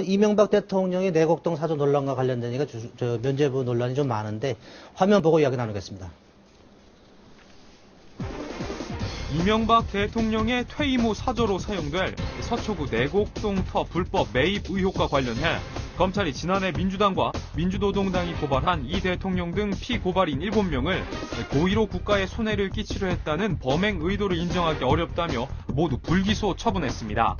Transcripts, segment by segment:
이명박 대통령의 내곡동 사저 논란과 관련되니까 면죄부 논란이 좀 많은데 화면 보고 이야기 나누겠습니다. 이명박 대통령의 퇴임 후 사저로 사용될 서초구 내곡동 터 불법 매입 의혹과 관련해 검찰이 지난해 민주당과 민주노동당이 고발한 이 대통령 등 피고발인 7명을 고의로 국가에 손해를 끼치려 했다는 범행 의도를 인정하기 어렵다며 모두 불기소 처분했습니다.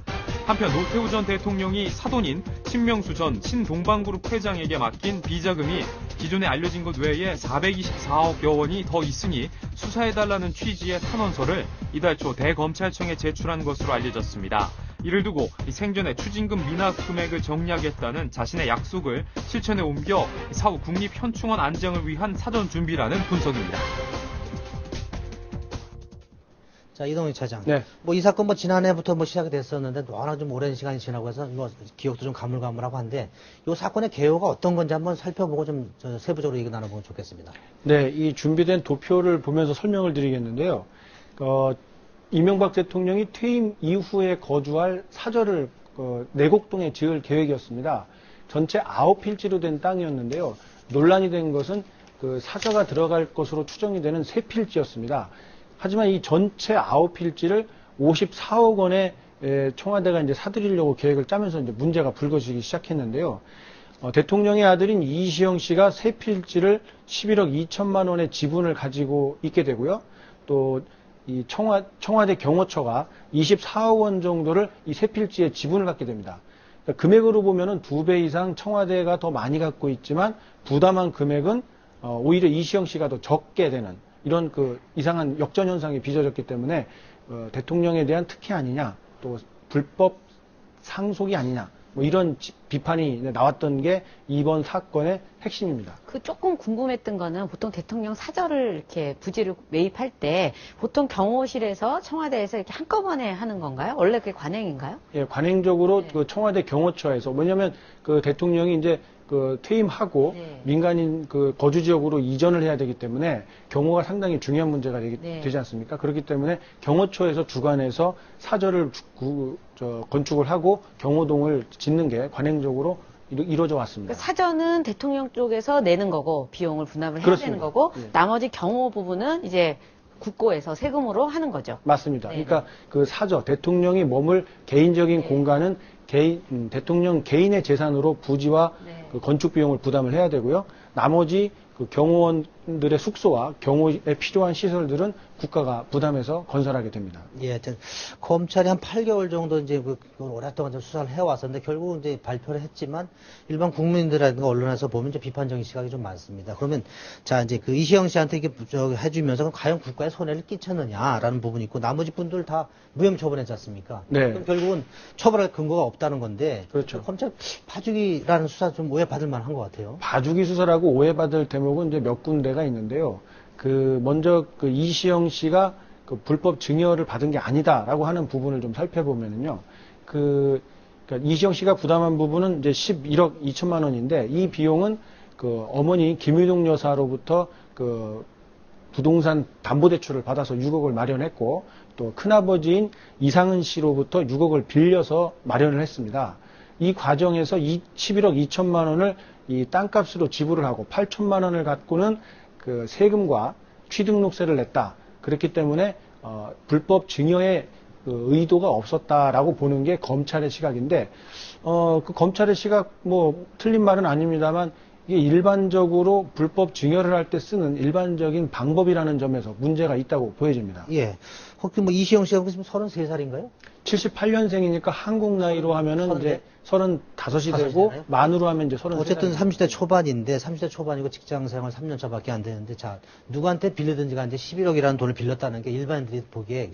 한편 노태우 전 대통령이 사돈인 신명수 전 신동방그룹 회장에게 맡긴 비자금이 기존에 알려진 것 외에 424억여 원이 더 있으니 수사해달라는 취지의 탄원서를 이달 초 대검찰청에 제출한 것으로 알려졌습니다. 이를 두고 생전에 추징금 미납 금액을 정리하겠다는 자신의 약속을 실천에 옮겨 사후 국립현충원 안정을 위한 사전 준비라는 분석입니다. 자, 이동희 차장. 네. 이 사건 지난해부터 시작이 됐었는데 워낙 좀 오랜 시간이 지나고 해서 기억도 좀 가물가물하고 한데 이 사건의 개요가 어떤 건지 한번 살펴보고 좀 세부적으로 얘기 나눠보면 좋겠습니다. 네, 이 준비된 도표를 보면서 설명을 드리겠는데요. 이명박 대통령이 퇴임 이후에 거주할 사저를 내곡동에 지을 계획이었습니다. 전체 9필지로 된 땅이었는데요. 논란이 된 것은 그 사저가 들어갈 것으로 추정이 되는 3필지였습니다. 하지만 이 전체 9필지를 54억 원에 청와대가 이제 사들이려고 계획을 짜면서 이제 문제가 불거지기 시작했는데요. 대통령의 아들인 이시영 씨가 3필지를 11억 2천만 원의 지분을 가지고 있게 되고요. 또 이 청와대 경호처가 24억 원 정도를 이 3필지에 지분을 갖게 됩니다. 그러니까 금액으로 보면은 2배 이상 청와대가 더 많이 갖고 있지만 부담한 금액은 오히려 이시영 씨가 더 적게 되는 이런 그 이상한 역전 현상이 빚어졌기 때문에 대통령에 대한 특혜 아니냐, 또 불법 상속이 아니냐, 이런 비판이 나왔던 게 이번 사건의 핵심입니다. 조금 궁금했던 거는 보통 대통령 사저를 이렇게 부지를 매입할 때 보통 경호실에서 청와대에서 이렇게 한꺼번에 하는 건가요? 원래 그게 관행인가요? 예, 관행적으로 네. 그 청와대 경호처에서 왜냐하면 그 대통령이 이제 그 퇴임하고 네. 민간인 그 거주 지역으로 이전을 해야 되기 때문에 경호가 상당히 중요한 문제가 네. 되지 않습니까? 그렇기 때문에 경호처에서 주관해서 사저를 건축을 하고 경호동을 짓는 게 관행적으로 이루어져 왔습니다. 그러니까 사저는 대통령 쪽에서 내는 거고 비용을 분담을 해야 그렇습니다. 되는 거고 네. 나머지 경호 부분은 이제 국고에서 세금으로 하는 거죠. 맞습니다. 네. 그러니까 그 사저, 대통령이 머물 개인적인 네. 공간은 대통령 개인의 재산으로 부지와 네. 그 건축 비용을 부담을 해야 되고요. 나머지 그 경호원들의 숙소와 경호에 필요한 시설들은 국가가 부담해서 건설하게 됩니다. 예, 검찰이 한 8개월 정도 이제 오랫동안 좀 수사를 해왔었는데 결국은 이제 발표를 했지만 일반 국민들이라든가 언론에서 보면 이제 비판적인 시각이 좀 많습니다. 그러면 자, 이제 그 이시영 씨한테 이렇게 해주면서 그럼 과연 국가에 손해를 끼쳤느냐라는 부분이 있고 나머지 분들 다 무혐의 처분했지 않습니까? 네. 그럼 결국은 처벌할 근거가 없다는 건데. 그렇죠. 검찰 봐주기라는 수사 좀 오해받을 만한 것 같아요. 봐주기 수사라고 오해받을 대목은 이제 몇 군데가 있는데요. 먼저 이시영 씨가 그 불법 증여를 받은 게 아니다라고 하는 부분을 좀 살펴보면은요. 그러니까 이시영 씨가 부담한 부분은 이제 11억 2천만 원인데 이 비용은 그 어머니 김유동 여사로부터 그 부동산 담보대출을 받아서 6억을 마련했고 또 큰아버지인 이상은 씨로부터 6억을 빌려서 마련을 했습니다. 이 과정에서 11억 2천만 원을 이 땅값으로 지불을 하고 8천만 원을 갖고는 그 세금과 취등록세를 냈다. 그렇기 때문에 불법 증여의 그 의도가 없었다라고 보는 게 검찰의 시각인데 그 검찰의 시각 틀린 말은 아닙니다만 이게 일반적으로 불법 증여를 할 때 쓰는 일반적인 방법이라는 점에서 문제가 있다고 보여집니다. 예. 혹시 이시영 씨가 지금 33살인가요? 78년생이니까 한국 나이로 하면은 이제 35이 되고 잖아요? 만으로 하면 이제 33살. 어쨌든 30대 초반인데 30대 초반이고 직장 생활 3년 차밖에 안 되는데 자 누구한테 빌리든지 간에 11억이라는 돈을 빌렸다는 게 일반인들이 보기에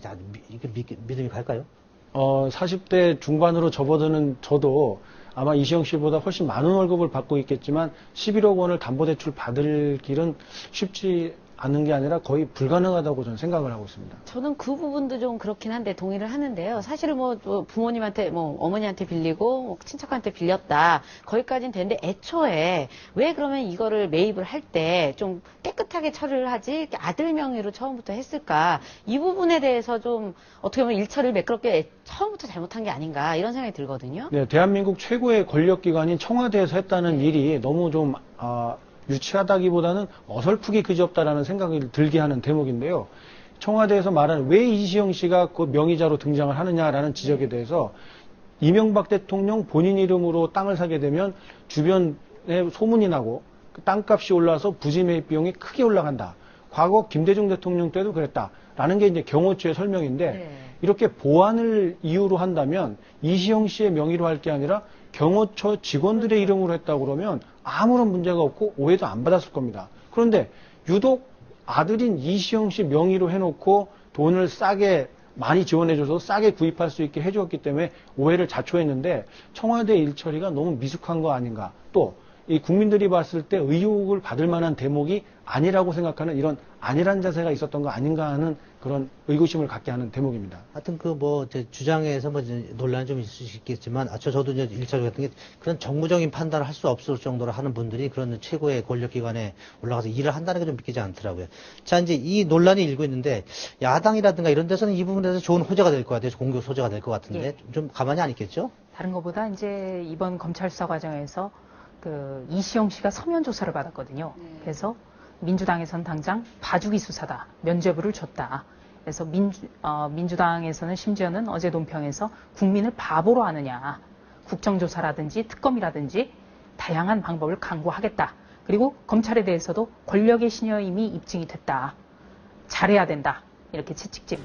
이게 믿음이 갈까요? 40대 중반으로 접어드는 저도 아마 이시영 씨보다 훨씬 많은 월급을 받고 있겠지만 11억 원을 담보대출 받을 길은 쉽지 않는 게 아니라 거의 불가능하다고 저는 생각을 하고 있습니다. 저는 그 부분도 좀 그렇긴 한데 동의를 하는데요. 사실은 뭐 부모님한테 뭐 어머니한테 빌리고 뭐 친척한테 빌렸다. 거기까지는 되는데 애초에 왜 그러면 이거를 매입을 할 때 좀 깨끗하게 처리를 하지 이렇게 아들 명의로 처음부터 했을까? 이 부분에 대해서 좀 어떻게 보면 일처리를 매끄럽게 처음부터 잘못한 게 아닌가 이런 생각이 들거든요. 네, 대한민국 최고의 권력기관인 청와대에서 했다는 일이 너무 좀 유치하다기보다는 어설프기 그지없다라는 생각이 들게 하는 대목인데요. 청와대에서 말하는 왜 이시영 씨가 그 명의자로 등장을 하느냐라는 지적에 대해서 이명박 대통령 본인 이름으로 땅을 사게 되면 주변에 소문이 나고 그 땅값이 올라서 부지 매입 비용이 크게 올라간다. 과거 김대중 대통령 때도 그랬다라는 게 이제 경호처의 설명인데 네. 이렇게 보안을 이유로 한다면 이시영 씨의 명의로 할 게 아니라 경호처 직원들의 이름으로 했다고 그러면 아무런 문제가 없고 오해도 안 받았을 겁니다. 그런데 유독 아들인 이시영 씨 명의로 해놓고 돈을 싸게 많이 지원해줘서 싸게 구입할 수 있게 해주었기 때문에 오해를 자초했는데 청와대 일처리가 너무 미숙한 거 아닌가. 또 이 국민들이 봤을 때 의혹을 받을 만한 대목이 아니라고 생각하는 이런 안일한 자세가 있었던 거 아닌가 하는 그런 의구심을 갖게 하는 대목입니다. 하여튼 제 주장에서 이제 논란이 좀 있을 수 있겠지만, 저도 이제 일차로 같은 게 그런 정무적인 판단을 할 수 없을 정도로 하는 분들이 그런 최고의 권력기관에 올라가서 일을 한다는 게 좀 믿기지 않더라고요. 자, 이제 이 논란이 일고 있는데, 야당이라든가 이런 데서는 이 부분에 대해서 좋은 호재가 될 것 같아요. 공격 소재가 될 것 같은데, 예. 좀 가만히 안 있겠죠? 다른 것보다 이제 이번 검찰 수사 과정에서 그 이시영 씨가 서면 조사를 받았거든요. 그래서 민주당에서는 당장 봐주기 수사다. 면죄부를 줬다. 그래서 민주당에서는 심지어는 어제 논평에서 국민을 바보로 하느냐. 국정조사라든지 특검이라든지 다양한 방법을 강구하겠다. 그리고 검찰에 대해서도 권력의 신여 이미 입증이 됐다. 잘해야 된다. 이렇게 채찍질.